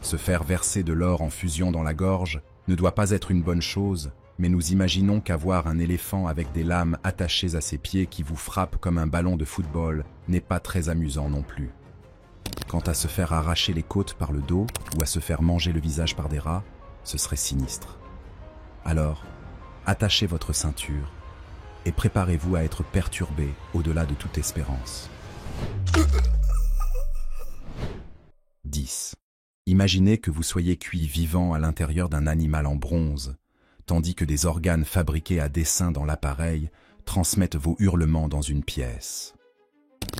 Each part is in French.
Se faire verser de l'or en fusion dans la gorge ne doit pas être une bonne chose, mais nous imaginons qu'avoir un éléphant avec des lames attachées à ses pieds qui vous frappe comme un ballon de football n'est pas très amusant non plus. Quant à se faire arracher les côtes par le dos ou à se faire manger le visage par des rats, ce serait sinistre. Alors, attachez votre ceinture et préparez-vous à être perturbé au-delà de toute espérance. 10. Imaginez que vous soyez cuit vivant à l'intérieur d'un animal en bronze, tandis que des organes fabriqués à dessein dans l'appareil transmettent vos hurlements dans une pièce.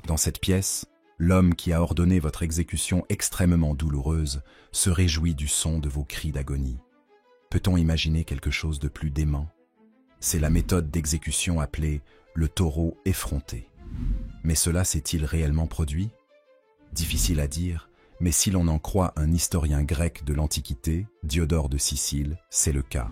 Dans cette pièce, l'homme qui a ordonné votre exécution extrêmement douloureuse se réjouit du son de vos cris d'agonie. Peut-on imaginer quelque chose de plus dément? C'est la méthode d'exécution appelée le taureau effronté. Mais cela s'est-il réellement produit? Difficile à dire, mais si l'on en croit un historien grec de l'Antiquité, Diodore de Sicile, c'est le cas.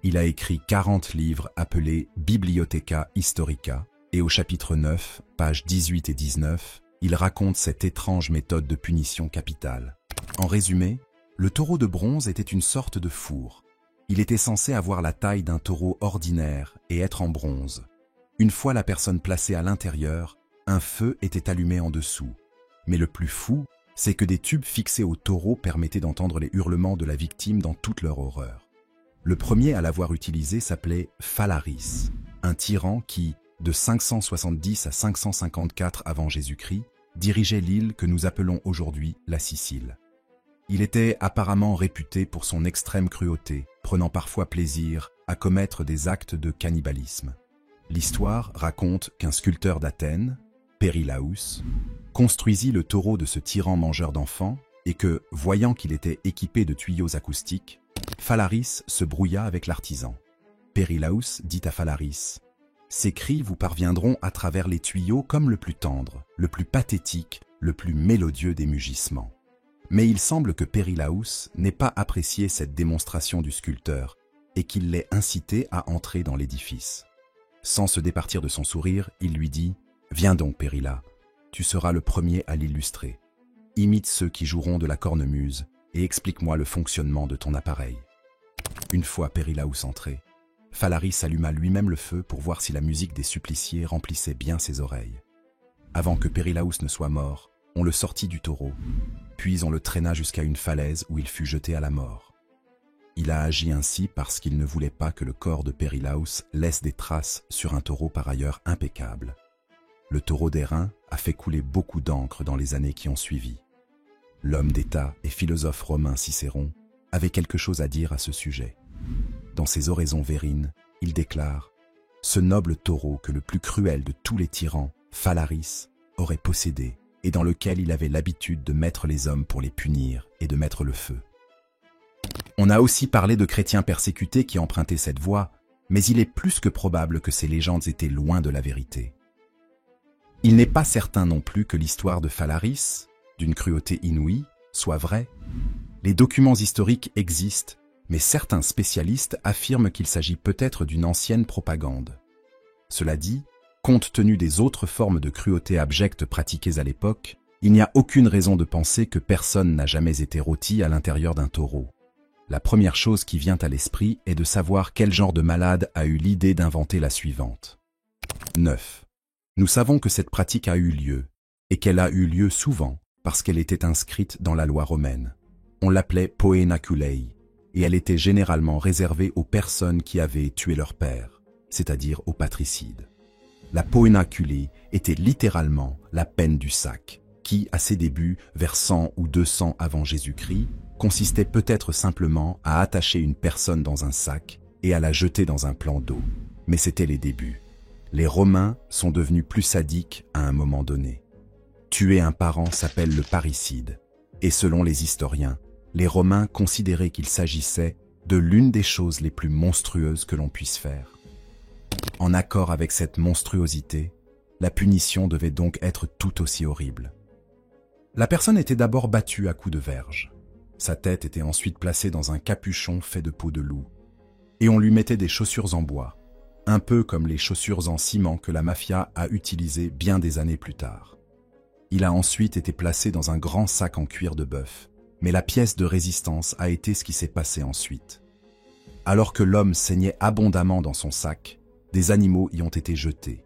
Il a écrit 40 livres appelés Bibliotheca Historica, et au chapitre 9, pages 18 et 19, il raconte cette étrange méthode de punition capitale. En résumé, le taureau de bronze était une sorte de four. Il était censé avoir la taille d'un taureau ordinaire et être en bronze. Une fois la personne placée à l'intérieur, un feu était allumé en dessous. Mais le plus fou, c'est que des tubes fixés au taureau permettaient d'entendre les hurlements de la victime dans toute leur horreur. Le premier à l'avoir utilisé s'appelait Phalaris, un tyran qui, de 570 à 554 avant Jésus-Christ, dirigeait l'île que nous appelons aujourd'hui la Sicile. Il était apparemment réputé pour son extrême cruauté, prenant parfois plaisir à commettre des actes de cannibalisme. L'histoire raconte qu'un sculpteur d'Athènes, Périlaos, construisit le taureau de ce tyran mangeur d'enfants et que, voyant qu'il était équipé de tuyaux acoustiques, Phalaris se brouilla avec l'artisan. Périlaos dit à Phalaris: « Ces cris vous parviendront à travers les tuyaux comme le plus tendre, le plus pathétique, le plus mélodieux des mugissements. » Mais il semble que Périlaos n'ait pas apprécié cette démonstration du sculpteur et qu'il l'ait incité à entrer dans l'édifice. Sans se départir de son sourire, il lui dit: « Viens donc, Périla, tu seras le premier à l'illustrer. Imite ceux qui joueront de la cornemuse et explique-moi le fonctionnement de ton appareil. » Une fois Périlaos entré, Phalaris alluma lui-même le feu pour voir si la musique des suppliciés remplissait bien ses oreilles. Avant que Périlaos ne soit mort, on le sortit du taureau, puis on le traîna jusqu'à une falaise où il fut jeté à la mort. Il a agi ainsi parce qu'il ne voulait pas que le corps de Périlaos laisse des traces sur un taureau par ailleurs impeccable. Le taureau d'airain a fait couler beaucoup d'encre dans les années qui ont suivi. L'homme d'État et philosophe romain Cicéron avait quelque chose à dire à ce sujet. Dans ses oraisons vérines, il déclare: « Ce noble taureau que le plus cruel de tous les tyrans, Phalaris, aurait possédé et dans lequel il avait l'habitude de mettre les hommes pour les punir et de mettre le feu. » On a aussi parlé de chrétiens persécutés qui empruntaient cette voie, mais il est plus que probable que ces légendes étaient loin de la vérité. Il n'est pas certain non plus que l'histoire de Phalaris, d'une cruauté inouïe, soit vraie. Les documents historiques existent, mais certains spécialistes affirment qu'il s'agit peut-être d'une ancienne propagande. Cela dit, compte tenu des autres formes de cruauté abjecte pratiquées à l'époque, il n'y a aucune raison de penser que personne n'a jamais été rôti à l'intérieur d'un taureau. La première chose qui vient à l'esprit est de savoir quel genre de malade a eu l'idée d'inventer la suivante. 9. Nous savons que cette pratique a eu lieu, et qu'elle a eu lieu souvent parce qu'elle était inscrite dans la loi romaine. On l'appelait poenaculei, et elle était généralement réservée aux personnes qui avaient tué leur père, c'est-à-dire aux patricides. La poenaculei était littéralement la peine du sac, qui, à ses débuts, vers 100 ou 200 avant Jésus-Christ, consistait peut-être simplement à attacher une personne dans un sac et à la jeter dans un plan d'eau. Mais c'était les débuts. Les Romains sont devenus plus sadiques à un moment donné. Tuer un parent s'appelle le parricide, et selon les historiens, les Romains considéraient qu'il s'agissait de l'une des choses les plus monstrueuses que l'on puisse faire. En accord avec cette monstruosité, la punition devait donc être tout aussi horrible. La personne était d'abord battue à coups de verge. Sa tête était ensuite placée dans un capuchon fait de peau de loup, et on lui mettait des chaussures en bois, un peu comme les chaussures en ciment que la mafia a utilisées bien des années plus tard. Il a ensuite été placé dans un grand sac en cuir de bœuf, Mais la pièce de résistance a été ce qui s'est passé ensuite. Alors que l'homme saignait abondamment dans son sac, des animaux y ont été jetés.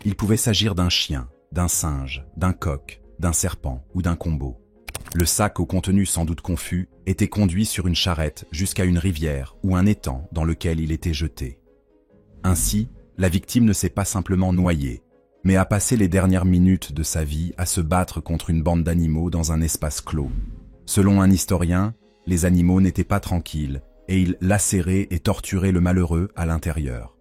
Il pouvait s'agir d'un chien, d'un singe, d'un coq, d'un serpent ou d'un combo. Le sac au contenu sans doute confus était conduit sur une charrette jusqu'à une rivière ou un étang dans lequel il était jeté. Ainsi, la victime ne s'est pas simplement noyée, mais a passé les dernières minutes de sa vie à se battre contre une bande d'animaux dans un espace clos. Selon un historien, les animaux n'étaient pas tranquilles et ils lacéraient et torturaient le malheureux à l'intérieur.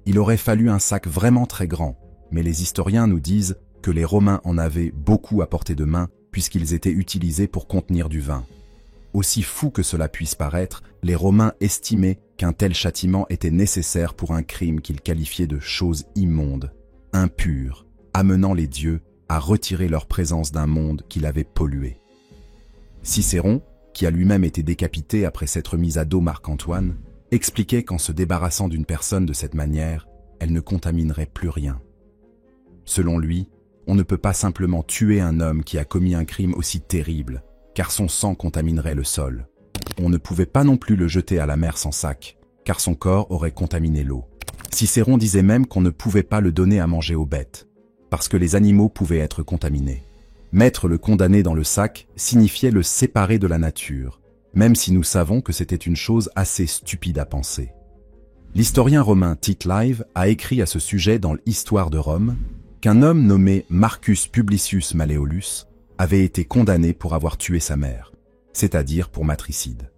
Il aurait fallu un sac vraiment très grand, mais les historiens nous disent que les Romains en avaient beaucoup à portée de main puisqu'ils étaient utilisés pour contenir du vin. Aussi fou que cela puisse paraître, les Romains estimaient qu'un tel châtiment était nécessaire pour un crime qu'ils qualifiaient de chose immonde, impure, amenant les dieux à retirer leur présence d'un monde qui l'avait pollué. Cicéron, qui a lui-même été décapité après s'être mis à dos Marc-Antoine, expliquait qu'en se débarrassant d'une personne de cette manière, elle ne contaminerait plus rien. Selon lui, on ne peut pas simplement tuer un homme qui a commis un crime aussi terrible, car son sang contaminerait le sol. On ne pouvait pas non plus le jeter à la mer sans sac, car son corps aurait contaminé l'eau. Cicéron disait même qu'on ne pouvait pas le donner à manger aux bêtes, parce que les animaux pouvaient être contaminés. Mettre le condamné dans le sac signifiait le séparer de la nature, même si nous savons que c'était une chose assez stupide à penser. L'historien romain Tite Live a écrit à ce sujet dans l'Histoire de Rome qu'un homme nommé Marcus Publicius Malleolus avait été condamné pour avoir tué sa mère, c'est-à-dire pour matricide.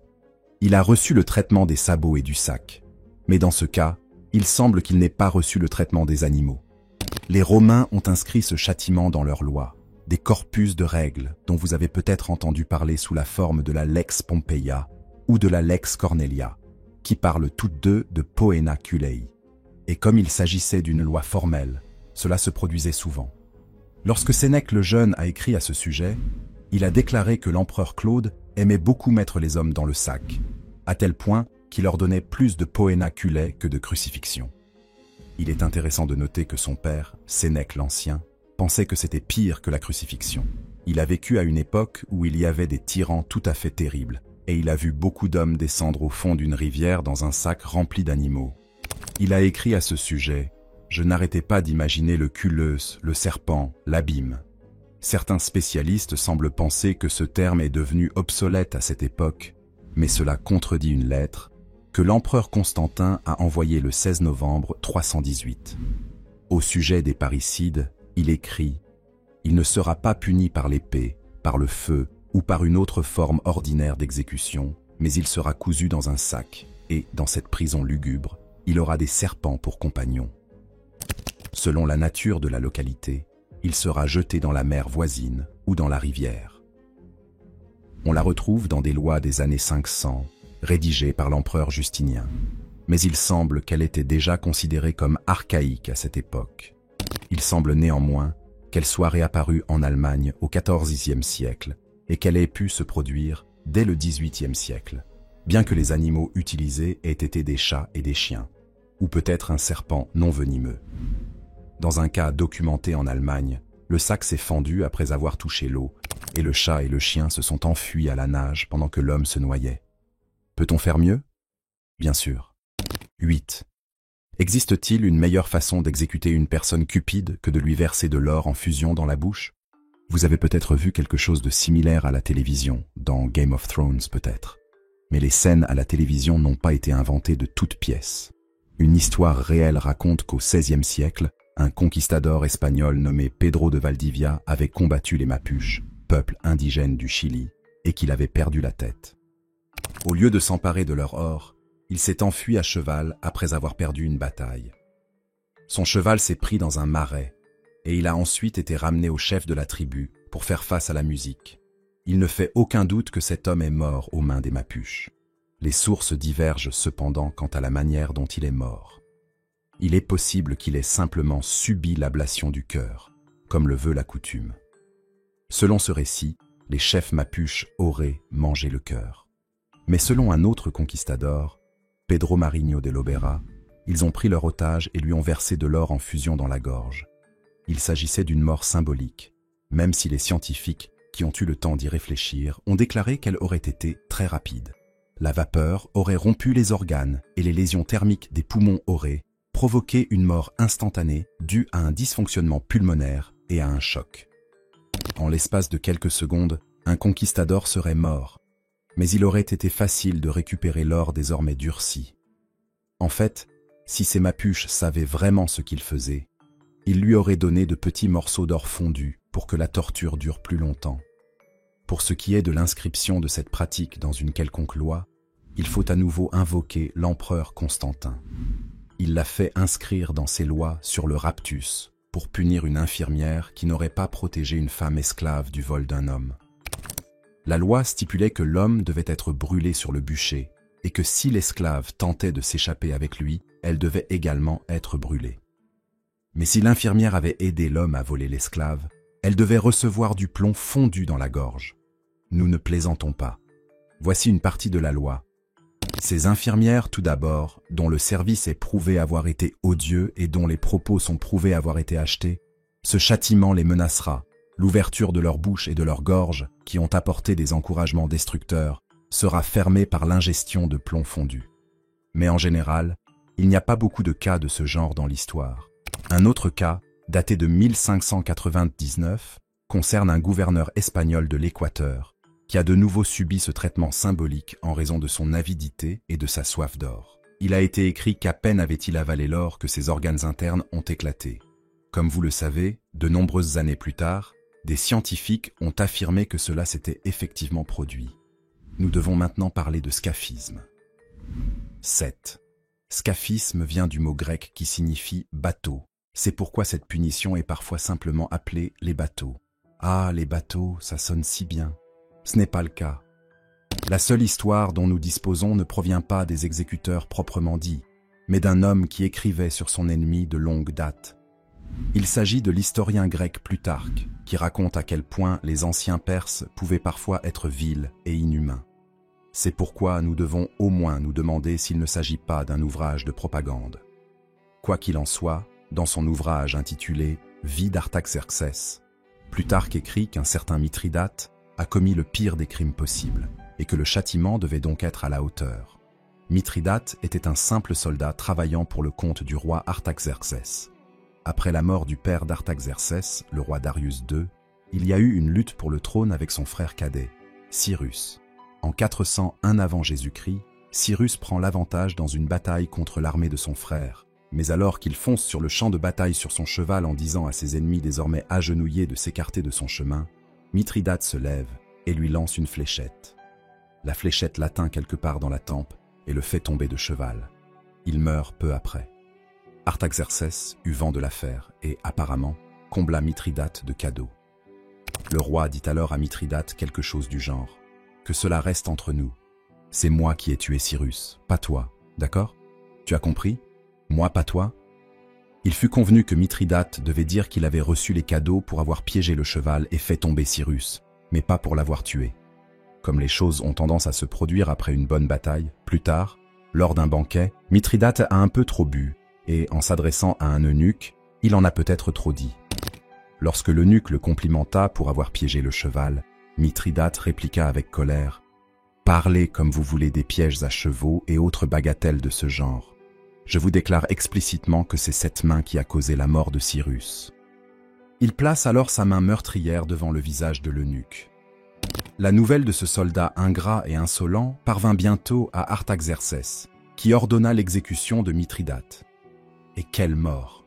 Il a reçu le traitement des sabots et du sac, mais dans ce cas, il semble qu'il n'ait pas reçu le traitement des animaux. Les Romains ont inscrit ce châtiment dans leurs lois, des corpus de règles dont vous avez peut-être entendu parler sous la forme de la Lex Pompeia ou de la Lex Cornelia, qui parlent toutes deux de Poena Culei. Et comme il s'agissait d'une loi formelle, cela se produisait souvent. Lorsque Sénèque le Jeune a écrit à ce sujet, il a déclaré que l'empereur Claude aimait beaucoup mettre les hommes dans le sac, à tel point qu'il ordonnait plus de Poena Culei que de crucifixion. Il est intéressant de noter que son père, Sénèque l'Ancien, pensait que c'était pire que la crucifixion. Il a vécu à une époque où il y avait des tyrans tout à fait terribles, et il a vu beaucoup d'hommes descendre au fond d'une rivière dans un sac rempli d'animaux. Il a écrit à ce sujet: « Je n'arrêtais pas d'imaginer le culus, le serpent, l'abîme. » Certains spécialistes semblent penser que ce terme est devenu obsolète à cette époque, mais cela contredit une lettre que l'empereur Constantin a envoyée le 16 novembre 318. Au sujet des parricides, il écrit « Il ne sera pas puni par l'épée, par le feu ou par une autre forme ordinaire d'exécution, mais il sera cousu dans un sac, et, dans cette prison lugubre, il aura des serpents pour compagnons. Selon la nature de la localité, il sera jeté dans la mer voisine ou dans la rivière. » On la retrouve dans des lois des années 500, rédigées par l'empereur Justinien, mais il semble qu'elle était déjà considérée comme archaïque à cette époque. Il semble néanmoins qu'elle soit réapparue en Allemagne au XIVe siècle et qu'elle ait pu se produire dès le XVIIIe siècle, bien que les animaux utilisés aient été des chats et des chiens, ou peut-être un serpent non venimeux. Dans un cas documenté en Allemagne, le sac s'est fendu après avoir touché l'eau, et le chat et le chien se sont enfuis à la nage pendant que l'homme se noyait. Peut-on faire mieux? Bien sûr. 8. Existe-t-il une meilleure façon d'exécuter une personne cupide que de lui verser de l'or en fusion dans la bouche? Vous avez peut-être vu quelque chose de similaire à la télévision, dans Game of Thrones peut-être. Mais les scènes à la télévision n'ont pas été inventées de toutes pièces. Une histoire réelle raconte qu'au XVIe siècle, un conquistador espagnol nommé Pedro de Valdivia avait combattu les Mapuches, peuple indigène du Chili, et qu'il avait perdu la tête. Au lieu de s'emparer de leur or, il s'est enfui à cheval après avoir perdu une bataille. Son cheval s'est pris dans un marais, et il a ensuite été ramené au chef de la tribu pour faire face à la musique. Il ne fait aucun doute que cet homme est mort aux mains des Mapuches. Les sources divergent cependant quant à la manière dont il est mort. Il est possible qu'il ait simplement subi l'ablation du cœur, comme le veut la coutume. Selon ce récit, les chefs Mapuches auraient mangé le cœur. Mais selon un autre conquistador, Pedro Marinho de Lobera, ils ont pris leur otage et lui ont versé de l'or en fusion dans la gorge. Il s'agissait d'une mort symbolique, même si les scientifiques qui ont eu le temps d'y réfléchir, ont déclaré qu'elle aurait été très rapide. La vapeur aurait rompu les organes et les lésions thermiques des poumons auraient provoqué une mort instantanée due à un dysfonctionnement pulmonaire et à un choc. En l'espace de quelques secondes, un conquistador serait mort, mais il aurait été facile de récupérer l'or désormais durci. En fait, si ces mapuches savaient vraiment ce qu'ils faisaient, ils lui auraient donné de petits morceaux d'or fondu pour que la torture dure plus longtemps. Pour ce qui est de l'inscription de cette pratique dans une quelconque loi, il faut à nouveau invoquer l'empereur Constantin. Il l'a fait inscrire dans ses lois sur le raptus pour punir une infirmière qui n'aurait pas protégé une femme esclave du vol d'un homme. La loi stipulait que l'homme devait être brûlé sur le bûcher et que si l'esclave tentait de s'échapper avec lui, elle devait également être brûlée. Mais si l'infirmière avait aidé l'homme à voler l'esclave, elle devait recevoir du plomb fondu dans la gorge. Nous ne plaisantons pas. Voici une partie de la loi. Ces infirmières, tout d'abord, dont le service est prouvé avoir été odieux et dont les propos sont prouvés avoir été achetés, ce châtiment les menacera. L'ouverture de leur bouche et de leur gorge, qui ont apporté des encouragements destructeurs, sera fermée par l'ingestion de plomb fondu. Mais en général, il n'y a pas beaucoup de cas de ce genre dans l'histoire. Un autre cas, daté de 1599, concerne un gouverneur espagnol de l'Équateur, qui a de nouveau subi ce traitement symbolique en raison de son avidité et de sa soif d'or. Il a été écrit qu'à peine avait-il avalé l'or que ses organes internes ont éclaté. Comme vous le savez, de nombreuses années plus tard, des scientifiques ont affirmé que cela s'était effectivement produit. Nous devons maintenant parler de scaphisme. 7. Scaphisme vient du mot grec qui signifie « bateau ». C'est pourquoi cette punition est parfois simplement appelée les bateaux. Ah, les bateaux, ça sonne si bien. Ce n'est pas le cas. La seule histoire dont nous disposons ne provient pas des exécuteurs proprement dits, mais d'un homme qui écrivait sur son ennemi de longue date. Il s'agit de l'historien grec Plutarque, qui raconte à quel point les anciens Perses pouvaient parfois être vils et inhumains. C'est pourquoi nous devons au moins nous demander s'il ne s'agit pas d'un ouvrage de propagande. Quoi qu'il en soit, dans son ouvrage intitulé « Vie d'Artaxerxès », Plutarque écrit qu'un certain Mithridate a commis le pire des crimes possibles et que le châtiment devait donc être à la hauteur. Mithridate était un simple soldat travaillant pour le compte du roi Artaxerxès. Après la mort du père d'Artaxerxès, le roi Darius II, il y a eu une lutte pour le trône avec son frère cadet, Cyrus. En 401 avant Jésus-Christ, Cyrus prend l'avantage dans une bataille contre l'armée de son frère. Mais alors qu'il fonce sur le champ de bataille sur son cheval en disant à ses ennemis désormais agenouillés de s'écarter de son chemin, Mithridate se lève et lui lance une fléchette. La fléchette l'atteint quelque part dans la tempe et le fait tomber de cheval. Il meurt peu après. Artaxerxès eut vent de l'affaire et, apparemment, combla Mithridate de cadeaux. Le roi dit alors à Mithridate quelque chose du genre « Que cela reste entre nous. C'est moi qui ai tué Cyrus, pas toi, d'accord? Tu as compris ? Moi, pas toi ?» Il fut convenu que Mithridate devait dire qu'il avait reçu les cadeaux pour avoir piégé le cheval et fait tomber Cyrus, mais pas pour l'avoir tué. Comme les choses ont tendance à se produire après une bonne bataille, plus tard, lors d'un banquet, Mithridate a un peu trop bu, et en s'adressant à un eunuque, il en a peut-être trop dit. Lorsque l'eunuque le complimenta pour avoir piégé le cheval, Mithridate répliqua avec colère « Parlez comme vous voulez des pièges à chevaux et autres bagatelles de ce genre. Je vous déclare explicitement que c'est cette main qui a causé la mort de Cyrus. » Il place alors sa main meurtrière devant le visage de l'eunuque. La nouvelle de ce soldat ingrat et insolent parvint bientôt à Artaxerxès, qui ordonna l'exécution de Mithridate. Et quelle mort!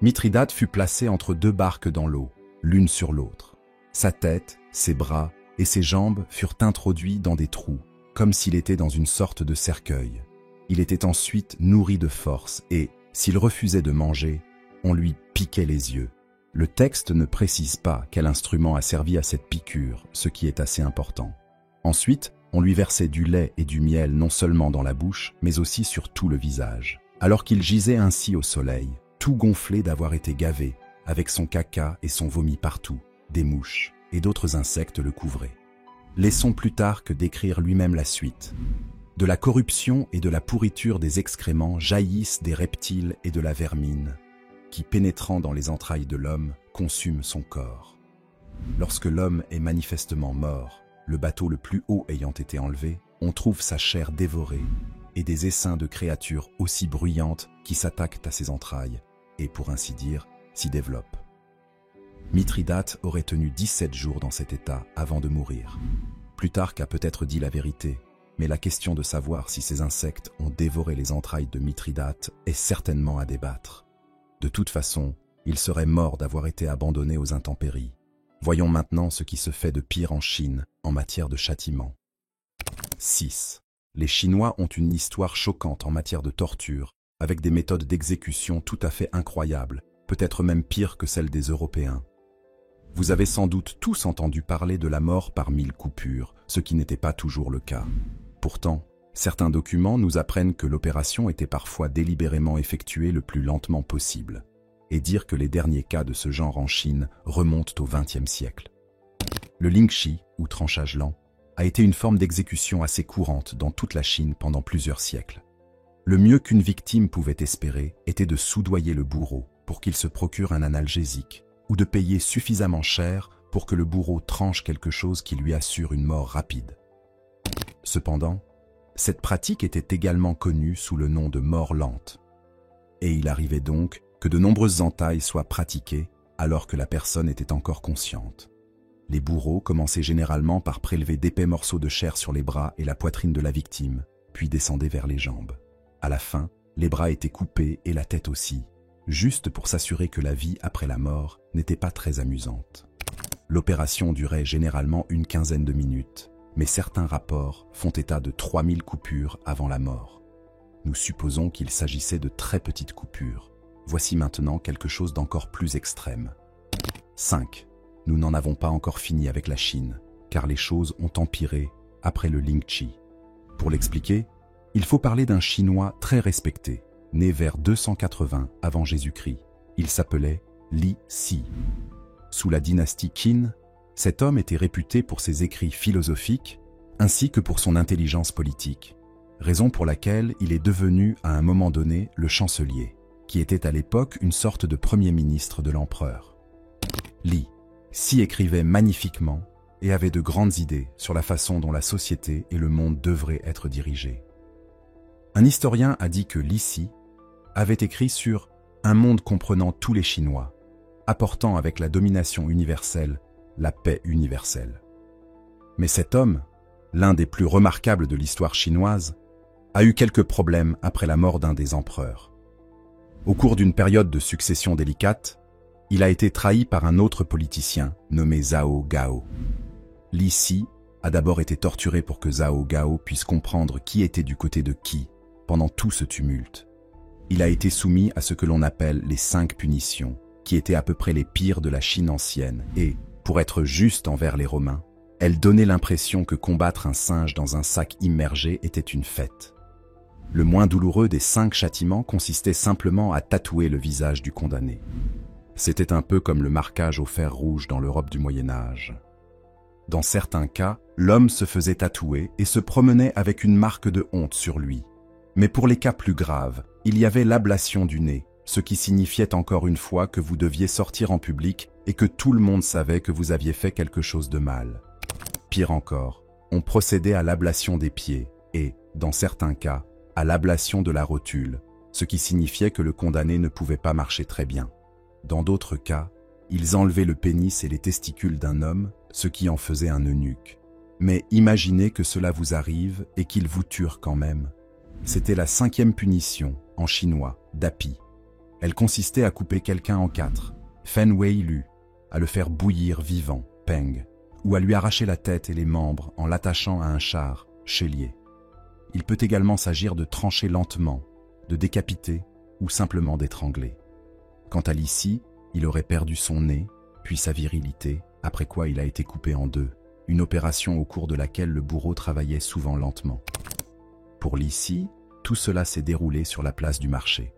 Mithridate fut placé entre deux barques dans l'eau, l'une sur l'autre. Sa tête, ses bras et ses jambes furent introduits dans des trous, comme s'il était dans une sorte de cercueil. Il était ensuite nourri de force et, s'il refusait de manger, on lui piquait les yeux. Le texte ne précise pas quel instrument a servi à cette piqûre, ce qui est assez important. Ensuite, on lui versait du lait et du miel non seulement dans la bouche, mais aussi sur tout le visage. Alors qu'il gisait ainsi au soleil, tout gonflé d'avoir été gavé, avec son caca et son vomi partout, des mouches et d'autres insectes le couvraient. Laissons Plutarque décrire lui-même la suite. De la corruption et de la pourriture des excréments jaillissent des reptiles et de la vermine, qui, pénétrant dans les entrailles de l'homme, consument son corps. Lorsque l'homme est manifestement mort, le bateau le plus haut ayant été enlevé, on trouve sa chair dévorée et des essaims de créatures aussi bruyantes qui s'attaquent à ses entrailles et, pour ainsi dire, s'y développent. Mithridate aurait tenu 17 jours dans cet état avant de mourir. Plutarque a peut-être dit la vérité, mais la question de savoir si ces insectes ont dévoré les entrailles de Mithridate est certainement à débattre. De toute façon, il serait mort d'avoir été abandonné aux intempéries. Voyons maintenant ce qui se fait de pire en Chine en matière de châtiment. 6. Les Chinois ont une histoire choquante en matière de torture, avec des méthodes d'exécution tout à fait incroyables, peut-être même pires que celles des Européens. Vous avez sans doute tous entendu parler de la mort par 1000 coupures, ce qui n'était pas toujours le cas. Pourtant, certains documents nous apprennent que l'opération était parfois délibérément effectuée le plus lentement possible, et dire que les derniers cas de ce genre en Chine remontent au XXe siècle. Le lingxi, ou tranchage lent, a été une forme d'exécution assez courante dans toute la Chine pendant plusieurs siècles. Le mieux qu'une victime pouvait espérer était de soudoyer le bourreau pour qu'il se procure un analgésique, ou de payer suffisamment cher pour que le bourreau tranche quelque chose qui lui assure une mort rapide. Cependant, cette pratique était également connue sous le nom de mort lente. Et il arrivait donc que de nombreuses entailles soient pratiquées alors que la personne était encore consciente. Les bourreaux commençaient généralement par prélever d'épais morceaux de chair sur les bras et la poitrine de la victime, puis descendaient vers les jambes. À la fin, les bras étaient coupés et la tête aussi, juste pour s'assurer que la vie après la mort n'était pas très amusante. L'opération durait généralement une quinzaine de minutes, mais certains rapports font état de 3000 coupures avant la mort. Nous supposons qu'il s'agissait de très petites coupures. Voici maintenant quelque chose d'encore plus extrême. 5. Nous n'en avons pas encore fini avec la Chine, car les choses ont empiré après le lingxi. Pour l'expliquer, il faut parler d'un Chinois très respecté, né vers 280 avant Jésus-Christ. Il s'appelait Li Si. Sous la dynastie Qin, cet homme était réputé pour ses écrits philosophiques ainsi que pour son intelligence politique, raison pour laquelle il est devenu à un moment donné le chancelier, qui était à l'époque une sorte de premier ministre de l'empereur. Li Si écrivait magnifiquement et avait de grandes idées sur la façon dont la société et le monde devraient être dirigés. Un historien a dit que Li Si avait écrit sur « un monde comprenant tous les Chinois, apportant avec la domination universelle la paix universelle ». Mais cet homme, l'un des plus remarquables de l'histoire chinoise, a eu quelques problèmes après la mort d'un des empereurs. Au cours d'une période de succession délicate, il a été trahi par un autre politicien nommé Zhao Gao. Li Si a d'abord été torturé pour que Zhao Gao puisse comprendre qui était du côté de qui pendant tout ce tumulte. Il a été soumis à ce que l'on appelle les 5 punitions, qui étaient à peu près les pires de la Chine ancienne et, pour être juste envers les Romains, elles donnaient l'impression que combattre un singe dans un sac immergé était une fête. Le moins douloureux des 5 châtiments consistait simplement à tatouer le visage du condamné. C'était un peu comme le marquage au fer rouge dans l'Europe du Moyen-Âge. Dans certains cas, l'homme se faisait tatouer et se promenait avec une marque de honte sur lui. Mais pour les cas plus graves, il y avait l'ablation du nez, ce qui signifiait encore une fois que vous deviez sortir en public et que tout le monde savait que vous aviez fait quelque chose de mal. Pire encore, on procédait à l'ablation des pieds et, dans certains cas, à l'ablation de la rotule, ce qui signifiait que le condamné ne pouvait pas marcher très bien. Dans d'autres cas, ils enlevaient le pénis et les testicules d'un homme, ce qui en faisait un eunuque. Mais imaginez que cela vous arrive et qu'ils vous tuent quand même. C'était la 5e punition, en chinois, dapi. Elle consistait à couper quelqu'un en 4, fen wei lu, à le faire bouillir vivant, peng, ou à lui arracher la tête et les membres en l'attachant à un char, chélier. Il peut également s'agir de trancher lentement, de décapiter ou simplement d'étrangler. Quant à Li Si, il aurait perdu son nez, puis sa virilité, après quoi il a été coupé en 2, une opération au cours de laquelle le bourreau travaillait souvent lentement. Pour Li Si, tout cela s'est déroulé sur la place du marché.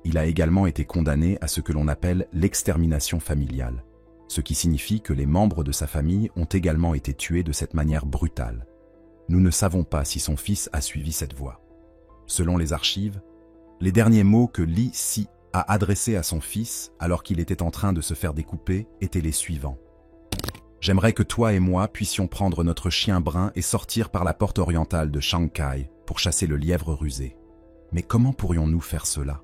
Il a également été condamné à ce que l'on appelle l'extermination familiale, ce qui signifie que les membres de sa famille ont également été tués de cette manière brutale. Nous ne savons pas si son fils a suivi cette voie. Selon les archives, les derniers mots que Li Si a adressés à son fils alors qu'il était en train de se faire découper étaient les suivants. J'aimerais que toi et moi puissions prendre notre chien brun et sortir par la porte orientale de Shanghai pour chasser le lièvre rusé. Mais comment pourrions-nous faire cela?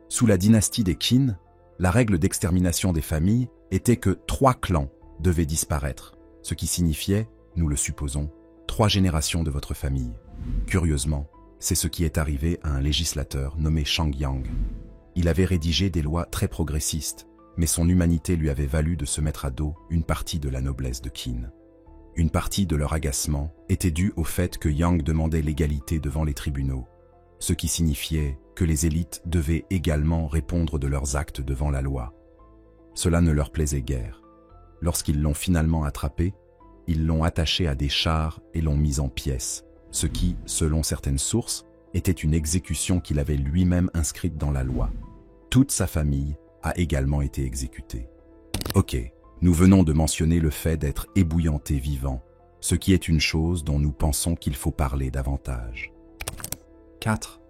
Sous la dynastie des Qin, la règle d'extermination des familles était que 3 clans devaient disparaître, ce qui signifiait, nous le supposons, 3 générations de votre famille. Curieusement, c'est ce qui est arrivé à un législateur nommé Shang Yang. Il avait rédigé des lois très progressistes, mais son humanité lui avait valu de se mettre à dos une partie de la noblesse de Qin. Une partie de leur agacement était due au fait que Yang demandait l'égalité devant les tribunaux, ce qui signifiait que les élites devaient également répondre de leurs actes devant la loi. Cela ne leur plaisait guère. Lorsqu'ils l'ont finalement attrapé, ils l'ont attaché à des chars et l'ont mis en pièces, ce qui, selon certaines sources, était une exécution qu'il avait lui-même inscrite dans la loi. Toute sa famille a également été exécutée. Ok, nous venons de mentionner le fait d'être ébouillanté vivant, ce qui est une chose dont nous pensons qu'il faut parler davantage. 4.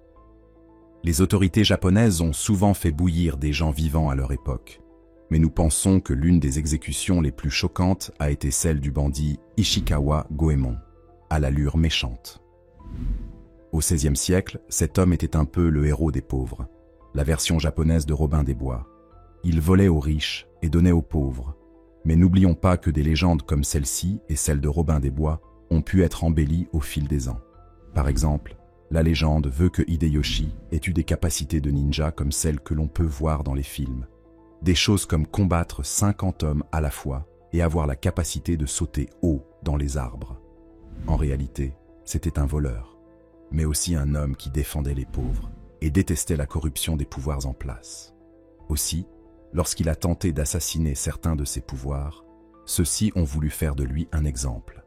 Les autorités japonaises ont souvent fait bouillir des gens vivants à leur époque, mais nous pensons que l'une des exécutions les plus choquantes a été celle du bandit Ishikawa Goemon, à l'allure méchante. Au XVIe siècle, cet homme était un peu le héros des pauvres, la version japonaise de Robin des Bois. Il volait aux riches et donnait aux pauvres. Mais n'oublions pas que des légendes comme celle-ci et celle de Robin des Bois ont pu être embellies au fil des ans. Par exemple, la légende veut que Hideyoshi ait eu des capacités de ninja comme celles que l'on peut voir dans les films. Des choses comme combattre 50 hommes à la fois et avoir la capacité de sauter haut dans les arbres. En réalité, c'était un voleur, mais aussi un homme qui défendait les pauvres et détestait la corruption des pouvoirs en place. Aussi, lorsqu'il a tenté d'assassiner certains de ses pouvoirs, ceux-ci ont voulu faire de lui un exemple.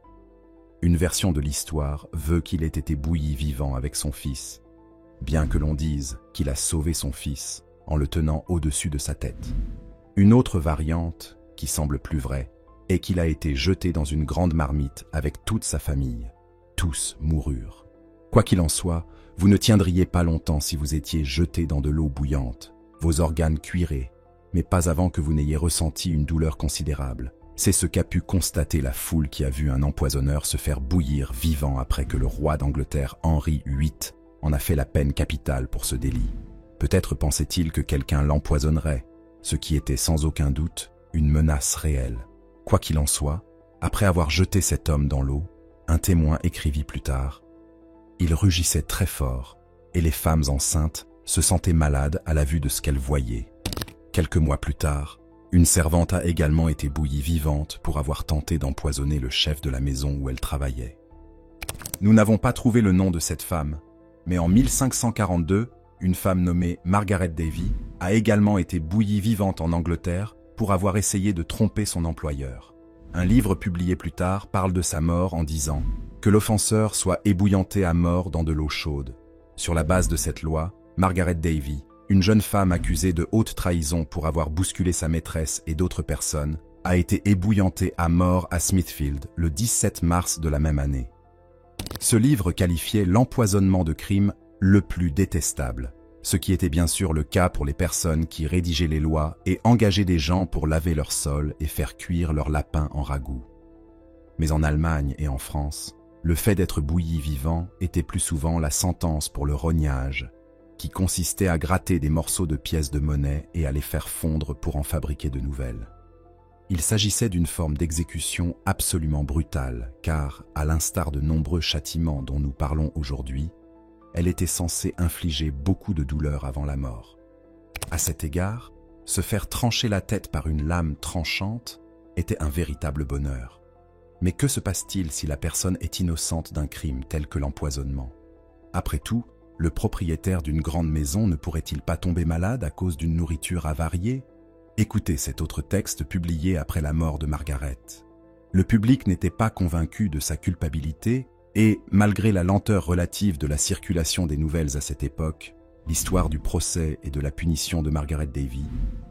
Une version de l'histoire veut qu'il ait été bouilli vivant avec son fils, bien que l'on dise qu'il a sauvé son fils en le tenant au-dessus de sa tête. Une autre variante, qui semble plus vraie, est qu'il a été jeté dans une grande marmite avec toute sa famille. Tous moururent. Quoi qu'il en soit, vous ne tiendriez pas longtemps si vous étiez jeté dans de l'eau bouillante, vos organes cuiraient, mais pas avant que vous n'ayez ressenti une douleur considérable. C'est ce qu'a pu constater la foule qui a vu un empoisonneur se faire bouillir vivant après que le roi d'Angleterre Henri VIII en a fait la peine capitale pour ce délit. Peut-être pensait-il que quelqu'un l'empoisonnerait, ce qui était sans aucun doute une menace réelle. Quoi qu'il en soit, après avoir jeté cet homme dans l'eau, un témoin écrivit plus tard « Il rugissait très fort, et les femmes enceintes se sentaient malades à la vue de ce qu'elles voyaient. » Quelques mois plus tard, une servante a également été bouillie vivante pour avoir tenté d'empoisonner le chef de la maison où elle travaillait. Nous n'avons pas trouvé le nom de cette femme, mais en 1542, une femme nommée Margaret Davy a également été bouillie vivante en Angleterre pour avoir essayé de tromper son employeur. Un livre publié plus tard parle de sa mort en disant que l'offenseur soit ébouillanté à mort dans de l'eau chaude. Sur la base de cette loi, Margaret Davy, une jeune femme accusée de haute trahison pour avoir bousculé sa maîtresse et d'autres personnes, a été ébouillantée à mort à Smithfield le 17 mars de la même année. Ce livre qualifiait l'empoisonnement de crime le plus détestable, ce qui était bien sûr le cas pour les personnes qui rédigeaient les lois et engageaient des gens pour laver leur sol et faire cuire leurs lapins en ragoût. Mais en Allemagne et en France, le fait d'être bouilli vivant était plus souvent la sentence pour le rognage, qui consistait à gratter des morceaux de pièces de monnaie et à les faire fondre pour en fabriquer de nouvelles. Il s'agissait d'une forme d'exécution absolument brutale, car, à l'instar de nombreux châtiments dont nous parlons aujourd'hui, elle était censée infliger beaucoup de douleur avant la mort. À cet égard, se faire trancher la tête par une lame tranchante était un véritable bonheur. Mais que se passe-t-il si la personne est innocente d'un crime tel que l'empoisonnement? Après tout, le propriétaire d'une grande maison ne pourrait-il pas tomber malade à cause d'une nourriture avariée? Écoutez cet autre texte publié après la mort de Margaret. Le public n'était pas convaincu de sa culpabilité et, malgré la lenteur relative de la circulation des nouvelles à cette époque, l'histoire du procès et de la punition de Margaret Davy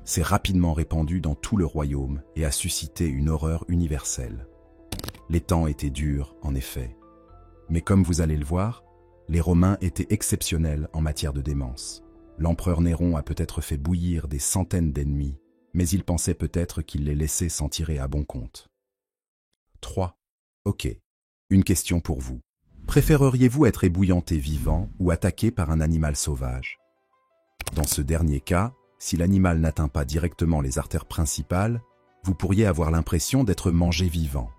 s'est rapidement répandue dans tout le royaume et a suscité une horreur universelle. Les temps étaient durs, en effet. Mais comme vous allez le voir, les Romains étaient exceptionnels en matière de démence. L'empereur Néron a peut-être fait bouillir des centaines d'ennemis, mais ils pensaient peut-être qu'ils les laissaient s'en tirer à bon compte. 3. Ok. Une question pour vous. Préféreriez-vous être ébouillanté vivant ou attaqué par un animal sauvage? Dans ce dernier cas, si l'animal n'atteint pas directement les artères principales, vous pourriez avoir l'impression d'être mangé vivant.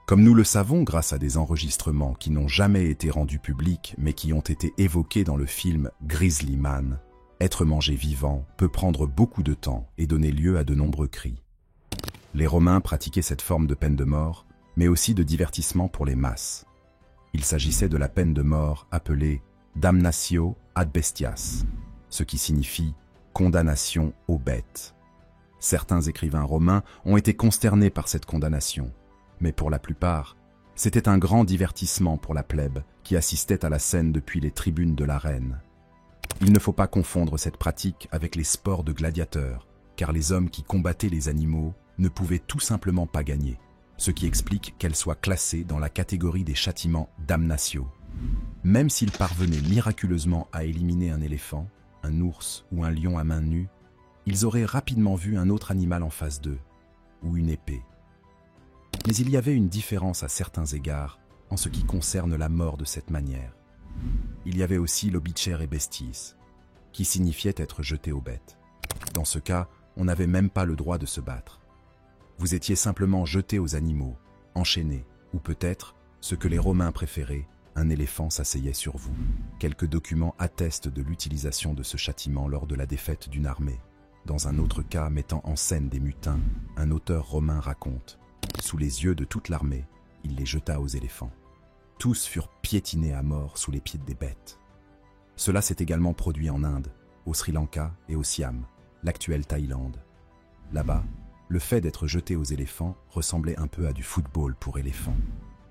Comme nous le savons grâce à des enregistrements qui n'ont jamais été rendus publics mais qui ont été évoqués dans le film Grizzly Man, être mangé vivant peut prendre beaucoup de temps et donner lieu à de nombreux cris. Les Romains pratiquaient cette forme de peine de mort, mais aussi de divertissement pour les masses. Il s'agissait de la peine de mort appelée damnatio ad bestias, ce qui signifie condamnation aux bêtes. Certains écrivains romains ont été consternés par cette condamnation, mais pour la plupart, c'était un grand divertissement pour la plèbe qui assistait à la scène depuis les tribunes de l'arène. Il ne faut pas confondre cette pratique avec les sports de gladiateurs, car les hommes qui combattaient les animaux ne pouvaient tout simplement pas gagner, ce qui explique qu'elle soit classée dans la catégorie des châtiments damnatio. Même s'ils parvenaient miraculeusement à éliminer un éléphant, un ours ou un lion à main nue, ils auraient rapidement vu un autre animal en face d'eux, ou une épée. Mais il y avait une différence à certains égards en ce qui concerne la mort de cette manière. Il y avait aussi l'obicere bestis, qui signifiait être jeté aux bêtes. Dans ce cas, on n'avait même pas le droit de se battre. Vous étiez simplement jeté aux animaux, enchaîné, ou peut-être, ce que les Romains préféraient, un éléphant s'asseyait sur vous. Quelques documents attestent de l'utilisation de ce châtiment lors de la défaite d'une armée. Dans un autre cas mettant en scène des mutins, un auteur romain raconte: sous les yeux de toute l'armée, il les jeta aux éléphants. Tous furent piétinés à mort sous les pieds des bêtes. Cela s'est également produit en Inde, au Sri Lanka et au Siam, l'actuelle Thaïlande. Là-bas, le fait d'être jeté aux éléphants ressemblait un peu à du football pour éléphants.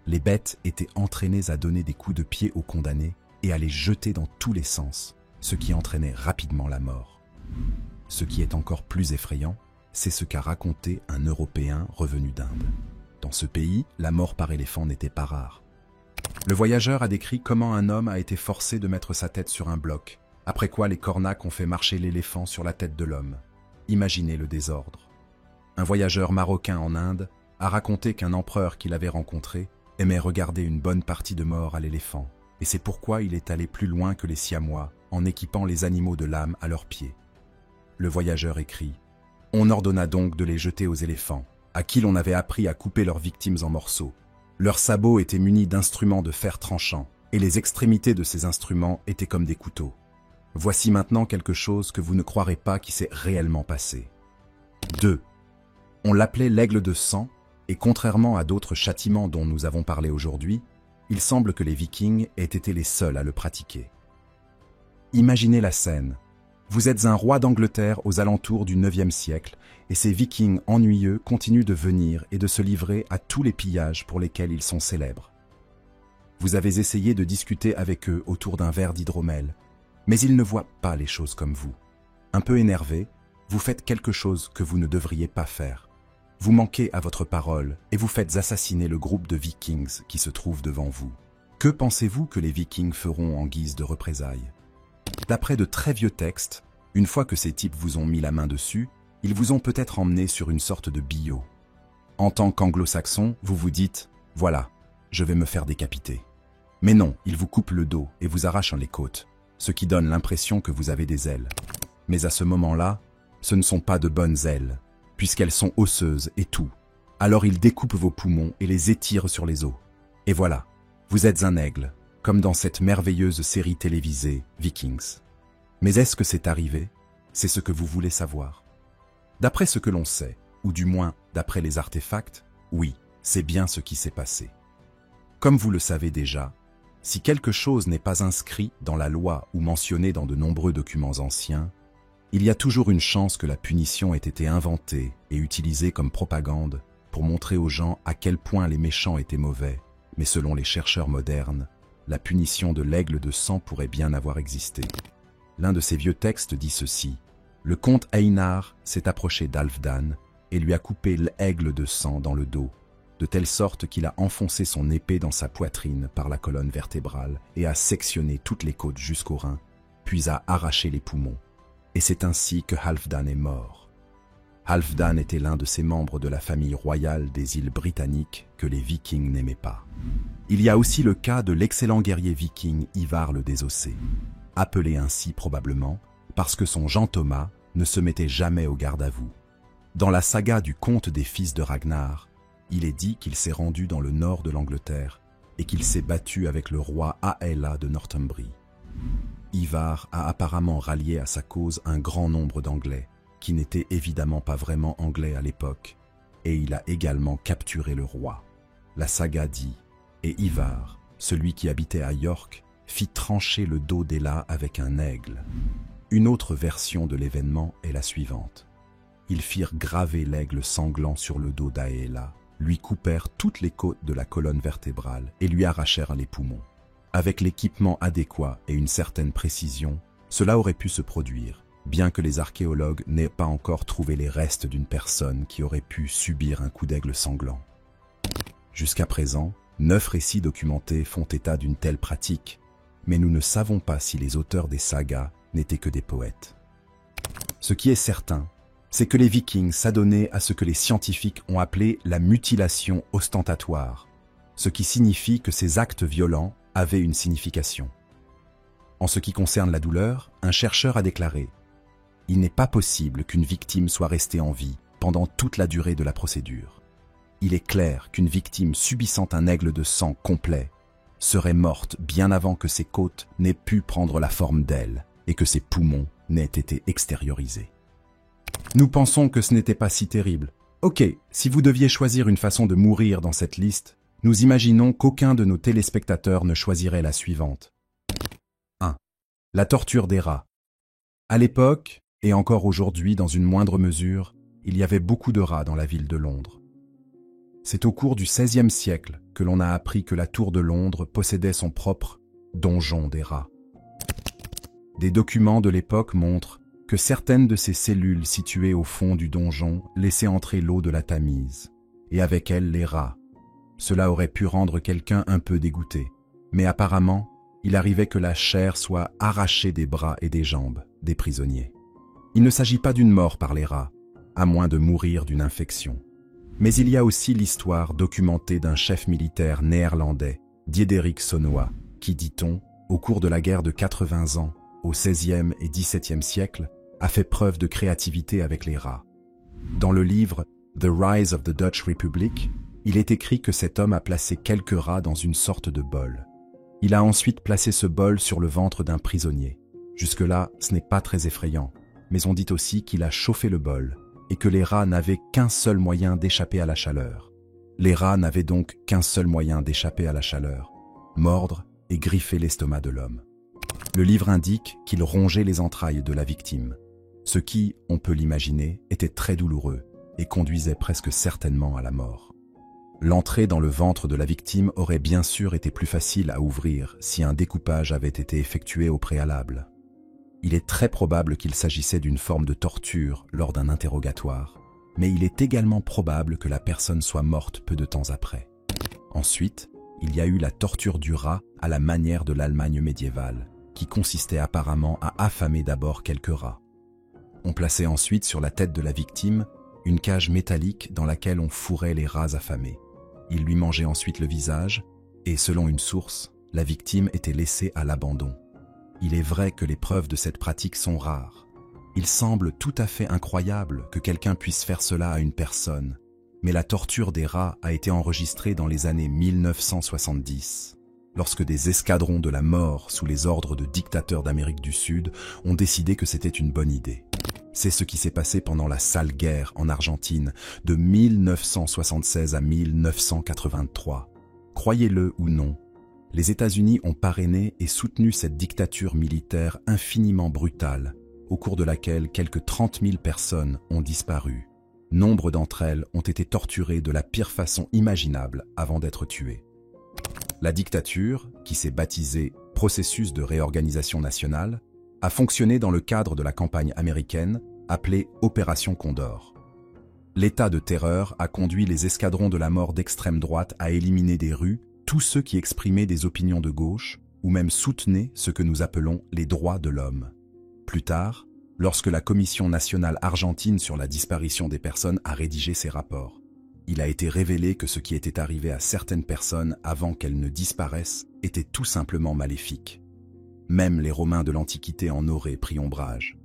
Les bêtes étaient entraînées à donner des coups de pied aux condamnés et à les jeter dans tous les sens, ce qui entraînait rapidement la mort. Ce qui est encore plus effrayant, c'est ce qu'a raconté un Européen revenu d'Inde. Dans ce pays, la mort par éléphant n'était pas rare. Le voyageur a décrit comment un homme a été forcé de mettre sa tête sur un bloc, après quoi les cornacs ont fait marcher l'éléphant sur la tête de l'homme. Imaginez le désordre. Un voyageur marocain en Inde a raconté qu'un empereur qu'il avait rencontré aimait regarder une bonne partie de mort à l'éléphant, et c'est pourquoi il est allé plus loin que les Siamois en équipant les animaux de lame à leurs pieds. Le voyageur écrit: « On ordonna donc de les jeter aux éléphants, à qui l'on avait appris à couper leurs victimes en morceaux. Leurs sabots étaient munis d'instruments de fer tranchant, et les extrémités de ces instruments étaient comme des couteaux. Voici maintenant quelque chose que vous ne croirez pas qui s'est réellement passé. » 2. On l'appelait l'aigle de sang, et contrairement à d'autres châtiments dont nous avons parlé aujourd'hui, il semble que les Vikings aient été les seuls à le pratiquer. Imaginez la scène. Vous êtes un roi d'Angleterre aux alentours du IXe siècle, et ces Vikings ennuyeux continuent de venir et de se livrer à tous les pillages pour lesquels ils sont célèbres. Vous avez essayé de discuter avec eux autour d'un verre d'hydromel, mais ils ne voient pas les choses comme vous. Un peu énervé, vous faites quelque chose que vous ne devriez pas faire. Vous manquez à votre parole et vous faites assassiner le groupe de Vikings qui se trouve devant vous. Que pensez-vous que les Vikings feront en guise de représailles? D'après de très vieux textes, une fois que ces types vous ont mis la main dessus, ils vous ont peut-être emmené sur une sorte de billot. En tant qu'anglo-saxon, vous vous dites « Voilà, je vais me faire décapiter ». Mais non, ils vous coupent le dos et vous arrachent les côtes, ce qui donne l'impression que vous avez des ailes. Mais à ce moment-là, ce ne sont pas de bonnes ailes, puisqu'elles sont osseuses et tout. Alors ils découpent vos poumons et les étirent sur les os. Et voilà, vous êtes un aigle, comme dans cette merveilleuse série télévisée Vikings. Mais est-ce que c'est arrivé? C'est ce que vous voulez savoir. D'après ce que l'on sait, ou du moins d'après les artefacts, oui, c'est bien ce qui s'est passé. Comme vous le savez déjà, si quelque chose n'est pas inscrit dans la loi ou mentionné dans de nombreux documents anciens, il y a toujours une chance que la punition ait été inventée et utilisée comme propagande pour montrer aux gens à quel point les méchants étaient mauvais, mais selon les chercheurs modernes, la punition de l'aigle de sang pourrait bien avoir existé. L'un de ces vieux textes dit ceci: le comte Einar s'est approché d'Halfdan et lui a coupé l'aigle de sang dans le dos, de telle sorte qu'il a enfoncé son épée dans sa poitrine par la colonne vertébrale et a sectionné toutes les côtes jusqu'aux reins, puis a arraché les poumons. Et c'est ainsi que Halfdan est mort. Halfdan était l'un de ces membres de la famille royale des îles britanniques que les Vikings n'aimaient pas. Il y a aussi le cas de l'excellent guerrier viking Ivar le Désossé, appelé ainsi probablement parce que son Jean Thomas ne se mettait jamais au garde à vous. Dans la saga du Conte des fils de Ragnar, il est dit qu'il s'est rendu dans le nord de l'Angleterre et qu'il s'est battu avec le roi Aella de Northumbrie. Ivar a apparemment rallié à sa cause un grand nombre d'Anglais, qui n'étaient évidemment pas vraiment anglais à l'époque, et il a également capturé le roi. La saga dit « Et Ivar, celui qui habitait à York, fit trancher le dos d'Ella avec un aigle. » Une autre version de l'événement est la suivante. Ils firent graver l'aigle sanglant sur le dos d'Aella, lui coupèrent toutes les côtes de la colonne vertébrale et lui arrachèrent les poumons. Avec l'équipement adéquat et une certaine précision, cela aurait pu se produire, bien que les archéologues n'aient pas encore trouvé les restes d'une personne qui aurait pu subir un coup d'aigle sanglant. Jusqu'à présent, 9 récits documentés font état d'une telle pratique, mais nous ne savons pas si les auteurs des sagas n'étaient que des poètes. Ce qui est certain, c'est que les Vikings s'adonnaient à ce que les scientifiques ont appelé la mutilation ostentatoire, ce qui signifie que ces actes violents avaient une signification. En ce qui concerne la douleur, un chercheur a déclaré « Il n'est pas possible qu'une victime soit restée en vie pendant toute la durée de la procédure. Il est clair qu'une victime subissant un aigle de sang complet serait morte bien avant que ses côtes n'aient pu prendre la forme d'ailes et que ses poumons n'aient été extériorisés. » Nous pensons que ce n'était pas si terrible. Ok, si vous deviez choisir une façon de mourir dans cette liste, nous imaginons qu'aucun de nos téléspectateurs ne choisirait la suivante. 1. La torture des rats. À l'époque, et encore aujourd'hui dans une moindre mesure, il y avait beaucoup de rats dans la ville de Londres. C'est au cours du XVIe siècle que l'on a appris que la tour de Londres possédait son propre donjon des rats. Des documents de l'époque montrent que certaines de ces cellules situées au fond du donjon laissaient entrer l'eau de la Tamise, et avec elle les rats. Cela aurait pu rendre quelqu'un un peu dégoûté, mais apparemment, il arrivait que la chair soit arrachée des bras et des jambes des prisonniers. Il ne s'agit pas d'une mort par les rats, à moins de mourir d'une infection. Mais il y a aussi l'histoire documentée d'un chef militaire néerlandais, Diederik Sonoa, qui, dit-on, au cours de la guerre de 80 ans, au XVIe et XVIIe siècle, a fait preuve de créativité avec les rats. Dans le livre « The Rise of the Dutch Republic », il est écrit que cet homme a placé quelques rats dans une sorte de bol. Il a ensuite placé ce bol sur le ventre d'un prisonnier. Jusque-là, ce n'est pas très effrayant, mais on dit aussi qu'il a chauffé le bol et que les rats n'avaient qu'un seul moyen d'échapper à la chaleur. Les rats n'avaient donc qu'un seul moyen d'échapper à la chaleur, mordre et griffer l'estomac de l'homme. Le livre indique qu'il rongeait les entrailles de la victime, ce qui, on peut l'imaginer, était très douloureux et conduisait presque certainement à la mort. L'entrée dans le ventre de la victime aurait bien sûr été plus facile à ouvrir si un découpage avait été effectué au préalable. Il est très probable qu'il s'agissait d'une forme de torture lors d'un interrogatoire, mais il est également probable que la personne soit morte peu de temps après. Ensuite, il y a eu la torture du rat à la manière de l'Allemagne médiévale, qui consistait apparemment à affamer d'abord quelques rats. On plaçait ensuite sur la tête de la victime une cage métallique dans laquelle on fourrait les rats affamés. Ils lui mangeaient ensuite le visage et, selon une source, la victime était laissée à l'abandon. Il est vrai que les preuves de cette pratique sont rares. Il semble tout à fait incroyable que quelqu'un puisse faire cela à une personne, mais la torture des rats a été enregistrée dans les années 1970, lorsque des escadrons de la mort sous les ordres de dictateurs d'Amérique du Sud ont décidé que c'était une bonne idée. C'est ce qui s'est passé pendant la sale guerre en Argentine de 1976 à 1983. Croyez-le ou non, les États-Unis ont parrainé et soutenu cette dictature militaire infiniment brutale, au cours de laquelle quelques 30 000 personnes ont disparu. Nombre d'entre elles ont été torturées de la pire façon imaginable avant d'être tuées. La dictature, qui s'est baptisée « Processus de réorganisation nationale », a fonctionné dans le cadre de la campagne américaine appelée Opération Condor. L'état de terreur a conduit les escadrons de la mort d'extrême droite à éliminer des rues tous ceux qui exprimaient des opinions de gauche ou même soutenaient ce que nous appelons les droits de l'homme. Plus tard, lorsque la Commission nationale argentine sur la disparition des personnes a rédigé ses rapports. Il a été révélé que ce qui était arrivé à certaines personnes avant qu'elles ne disparaissent était tout simplement maléfique. Même les Romains de l'Antiquité en auraient pris ombrage.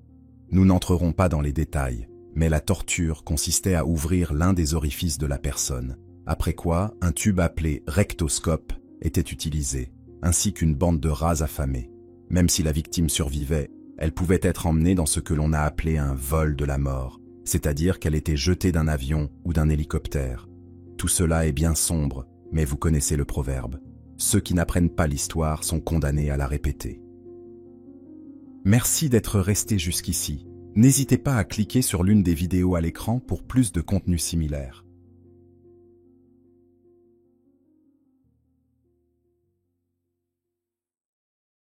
Nous n'entrerons pas dans les détails, mais la torture consistait à ouvrir l'un des orifices de la personne, après quoi un tube appelé rectoscope était utilisé, ainsi qu'une bande de rats affamés. Même si la victime survivait, elle pouvait être emmenée dans ce que l'on a appelé un vol de la mort, c'est-à-dire qu'elle était jetée d'un avion ou d'un hélicoptère. Tout cela est bien sombre, mais vous connaissez le proverbe. Ceux qui n'apprennent pas l'histoire sont condamnés à la répéter. Merci d'être resté jusqu'ici. N'hésitez pas à cliquer sur l'une des vidéos à l'écran pour plus de contenu similaire.